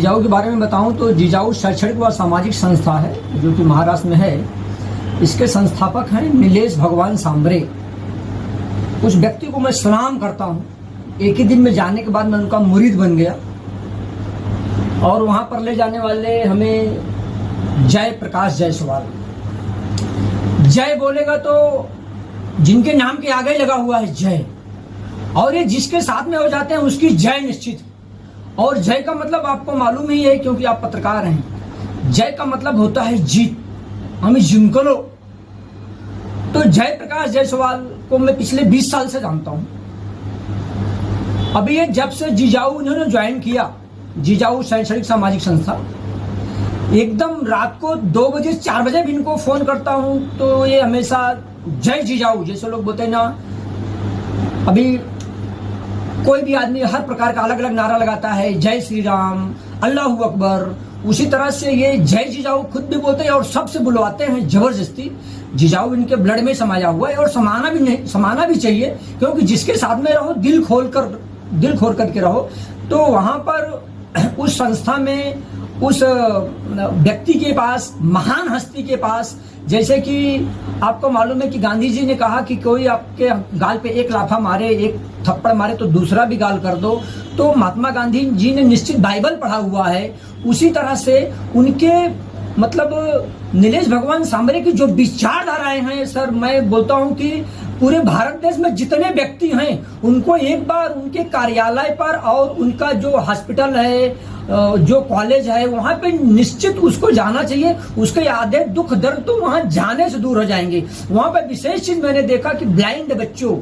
जिजाऊ के बारे में बताऊं तो जिजाऊ शैक्षणिक व सामाजिक संस्था है जो कि महाराष्ट्र में है। इसके संस्थापक हैं नीलेश भगवान सांबरे। उस व्यक्ति को मैं सलाम करता हूं। एक ही दिन में जाने के बाद मैं उनका मुरीद बन गया और वहां पर ले जाने वाले हमें जय प्रकाश जायसवाल। जय बोलेगा तो जिनके नाम के आगे लगा हुआ है जय, और ये जिसके साथ में हो जाते हैं उसकी जय निश्चित। और जय का मतलब आपको मालूम ही है क्योंकि आप पत्रकार हैं। जय का मतलब होता है जीत, हमें जिनको लो। तो जय प्रकाश जायसवाल को मैं पिछले 20 साल से जानता हूं। अभी ये जब से जिजाऊ इन्होंने ज्वाइन किया, जिजाऊ शैक्षणिक सामाजिक संस्था, एकदम रात को 2 बजे 4 बजे भी इनको फोन करता हूं तो ये हमेशा जय जिजाऊ, जैसे लोग बोलते हैं ना, अभी कोई भी आदमी हर प्रकार का अलग अलग नारा लगाता है, जय श्री राम, अल्लाह अकबर। उसी तरह से ये जय जिजाऊ खुद भी बोलते हैं और सबसे बुलवाते हैं जबरदस्ती। जिजाऊ इनके ब्लड में समाया हुआ है और समाना भी चाहिए, क्योंकि जिसके साथ में रहो दिल खोल करके रहो। तो वहां पर उस संस्था में उस व्यक्ति के पास, महान हस्ती के पास, जैसे कि आपको मालूम है कि गांधी जी ने कहा कि कोई आपके गाल पे एक लाफा मारे, एक थप्पड़ मारे तो दूसरा भी गाल कर दो। तो महात्मा गांधी जी ने निश्चित बाइबल पढ़ा हुआ है। उसी तरह से उनके मतलब नीलेश भगवान सांबरे की जो विचारधाराएं हैं सर, मैं बोलता हूं कि पूरे भारत देश में जितने व्यक्ति हैं उनको एक बार उनके कार्यालय पर और उनका जो हॉस्पिटल है, जो कॉलेज है, वहां पे निश्चित उसको जाना चाहिए। उसके आधे दुख दर्द तो वहां जाने से दूर हो जाएंगे। वहां पर विशेष चीज मैंने देखा कि ब्लाइंड बच्चों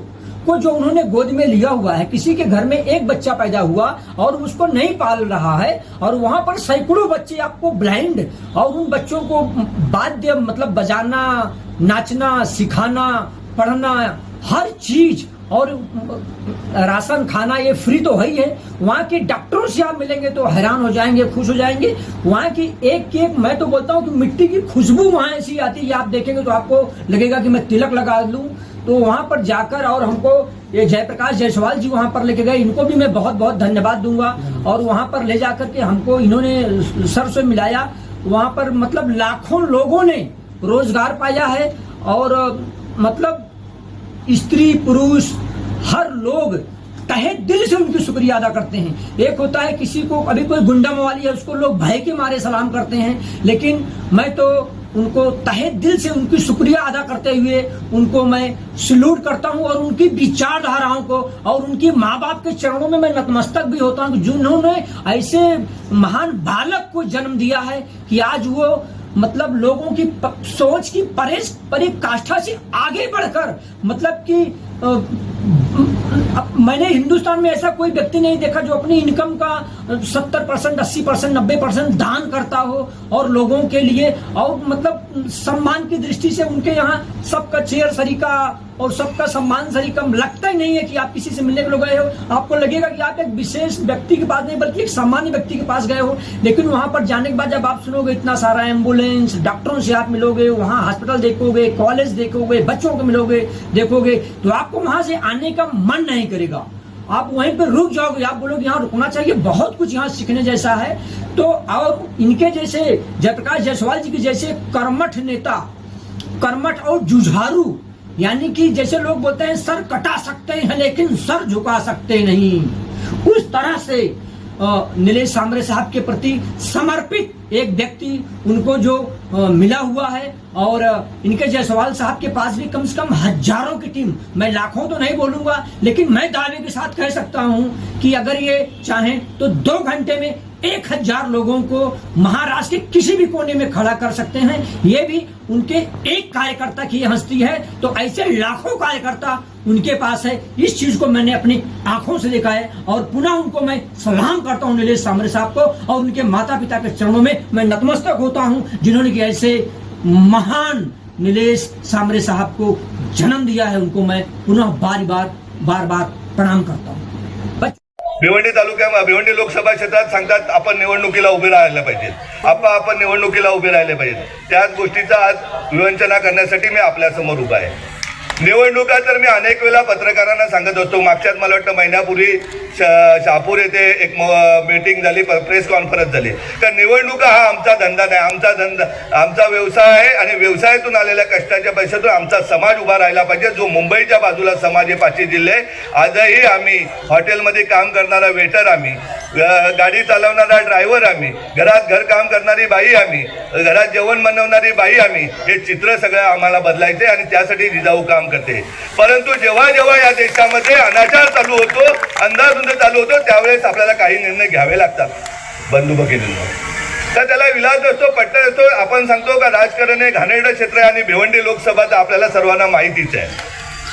को जो उन्होंने गोद में लिया हुआ है, किसी के घर में एक बच्चा पैदा हुआ और उसको नहीं पाल रहा है, और वहां पर सैकड़ों बच्चे आपको ब्लाइंड, और उन बच्चों को वाद्य मतलब बजाना, नाचना, सिखाना, पढ़ना, हर चीज, और राशन खाना ये फ्री तो है ही है। वहाँ के डॉक्टरों से आप मिलेंगे तो हैरान हो जाएंगे, खुश हो जाएंगे। वहाँ की एक मैं तो बोलता हूँ कि मिट्टी की खुशबू वहाँ ऐसी आती है, आप देखेंगे तो आपको लगेगा कि मैं तिलक लगा लूं। तो वहाँ पर जाकर, और हमको ये जयप्रकाश जायसवाल जी वहाँ पर लेके गए, इनको भी मैं बहुत बहुत धन्यवाद दूंगा। और वहाँ पर ले जाकर के हमको इन्होंने सर से मिलाया। वहाँ पर मतलब लाखों लोगों ने रोजगार पाया है, और मतलब स्त्री पुरुष हर लोग तहे दिल से उनकी शुक्रिया अदा करते हैं। एक होता है किसी को, अभी कोई गुंडा मवाली है, उसको लोग भय के मारे सलाम करते हैं, लेकिन मैं तो उनको तहे दिल से उनकी शुक्रिया अदा करते हुए उनको मैं सैल्यूट करता हूं, और उनकी विचारधाराओं को और उनकी माँ बाप के चरणों में मैं नतमस्तक भी होता हूं, जिन्होंने ऐसे महान बालक को जन्म दिया है कि आज वो मतलब लोगों की सोच की पराकाष्ठा से आगे बढ़कर, मतलब कि मैंने हिंदुस्तान में ऐसा कोई व्यक्ति नहीं देखा जो अपनी इनकम का 70%, 80%, 90% दान करता हो और लोगों के लिए, और मतलब सम्मान की दृष्टि से उनके यहाँ सबका चेयर सरीका और सबका सम्मान सरीका। लगता ही नहीं है कि आप किसी से मिलने के लोग गए हो, आपको लगेगा कि आप एक विशेष व्यक्ति के पास नहीं बल्कि एक सामान्य व्यक्ति के पास गए हो। लेकिन वहां पर जाने के बाद जब आप सुनोगे इतना सारा एम्बुलेंस, डॉक्टरों से आप मिलोगे, वहां हॉस्पिटल देखोगे, कॉलेज देखोगे, बच्चों को मिलोगे, देखोगे, तो आपको वहां से आने का मन नहीं करेगा। आप वहीं पर रुक जाओगे, आप बोलोगे यहाँ रुकना चाहिए, बहुत कुछ यहाँ सीखने जैसा है। तो और इनके जैसे जयप्रकाश जायसवाल जी के जैसे कर्मठ नेता, कर्मठ और जुझारू, यानी कि जैसे लोग बोलते हैं सर कटा सकते हैं लेकिन सर झुका सकते नहीं, उस तरह से नीलेश सांबरे साहब के प्रति समर्पित एक व्यक्ति उनको जो मिला हुआ है। और इनके जायसवाल साहब के पास भी कम से कम हजारों की टीम, मैं लाखों तो नहीं बोलूंगा, लेकिन मैं दावे के साथ कह सकता हूं कि अगर ये चाहें तो 2 घंटे में 1000 लोगों को महाराष्ट्र के किसी भी कोने में खड़ा कर सकते हैं। ये भी उनके एक कार्यकर्ता की हस्ती है, तो ऐसे लाखों कार्यकर्ता उनके पास है। इस चीज को मैंने अपनी आंखों से देखा है, और पुनः उनको मैं सलाम करता हूं नीलेश सांबरे साहब को, और उनके माता पिता के चरणों में मैं नतमस्तक होता हूं, जिन्होंने कि ऐसे महान नीलेश सांबरे साहब को जन्म दिया है। उनको मैं पुनः बार बार प्रणाम करता हूं। भिवंडी तालुक्यात, भिवंडी लोकसभा क्षेत्रात सांगतात आपण निवडणुकीला उभे राहायला पाहिजे, आपण निवडणुकीला उभे राहिले पाहिजे। त्याच गोष्टीचा आज विवंचना करण्यासाठी मी आपल्या समोर उभा आहे। निवडणुका तर मी अनेक वेळा पत्रकारांना सांगत असतो. मागच्याच मला वाटतं महिन्यापूर्वी शहापूर येथे एक मीटिंग झाली, प्रेस कॉन्फरन्स झाली. तर निवडणुका हा आमचा धंदा नाही, आमचा व्यवसाय आहे आणि व्यवसायातून आलेल्या कष्टाच्या पैशातून आमचा समाज उभा राहिला पाहिजे. जो मुंबईच्या बाजूला समाज आहे 5 जिल्हे, आजही आम्ही हॉटेलमध्ये काम करणारा वेटर, आम्ही गाडी चालवणारा ड्रायव्हर, आम्ही घरात घरकाम करणारी बाई, आम्ही घरात जेवण बनवणारी बाई, आम्ही हे चित्र सगळं आम्हाला बदलायचे आणि त्यासाठी जिजाऊ काम करते. परंतु जेव्हा जेव्हा या देशामध्ये अनाचार चालू होतो, अंधाधुंद चालू होतो, त्यावेळेस आपल्याला काही निर्णय घ्यावे लागतात बंदुभगिरींवर. तर त्याला विलास असतो, पट्टा असतो. आपण सांगतो का राजकारण हे घाणेरडं क्षेत्र आहे आणि भिवंडी लोकसभा तर आपल्याला सर्वांना माहितीच आहे.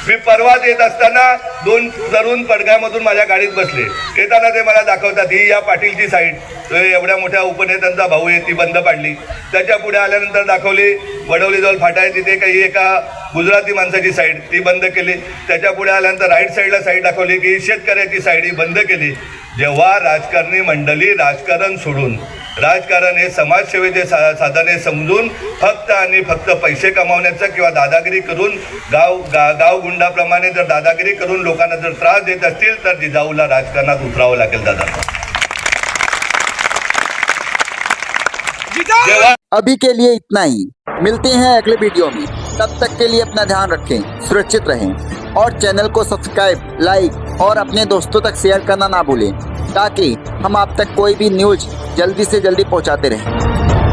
मी परवाच येत असताना 2 तरुण पडघ्यामधून माझ्या गाडीत बसले. येताना ते मला दाखवतात, ही या पाटीलची साईड, एवढ्या मोठ्या उपनेत्यांचा भाऊ आहे, ती बंद पाडली. त्याच्या पुढे आल्यानंतर दाखवली वडवलीजवळ फाटा आहे, तिथे काही एका गुजराती माणसाची साईड, ती बंद केली. त्याच्या पुढे आल्यानंतर राईट साईडला साईड दाखवली की शेतकऱ्याची साईड, ही बंद केली. जेव्हा राजकारणी मंडळी राजकारण सोडून, राजकारण हे समाजसेवेचे साधन हे समजून फक्त आणि फक्त पैसे कमावण्याचं किंवा दादागिरी करून गाव गुंडाप्रमाणे जर दादागिरी करून लोकांना जर त्रास देत असतील तर जिजाऊला राजकारणात उतरावं लागेल दादा. अभी के लिए इतना ही, मिलते हैं अगले वीडियो में. तब तक के लिए अपना ध्यान रखें, सुरक्षित रहें और चैनल को सब्सक्राइब, लाइक और अपने दोस्तों तक शेयर करना ना भूलें, ताकि हम आप तक कोई भी न्यूज़ जल्दी से जल्दी पहुंचाते रहें.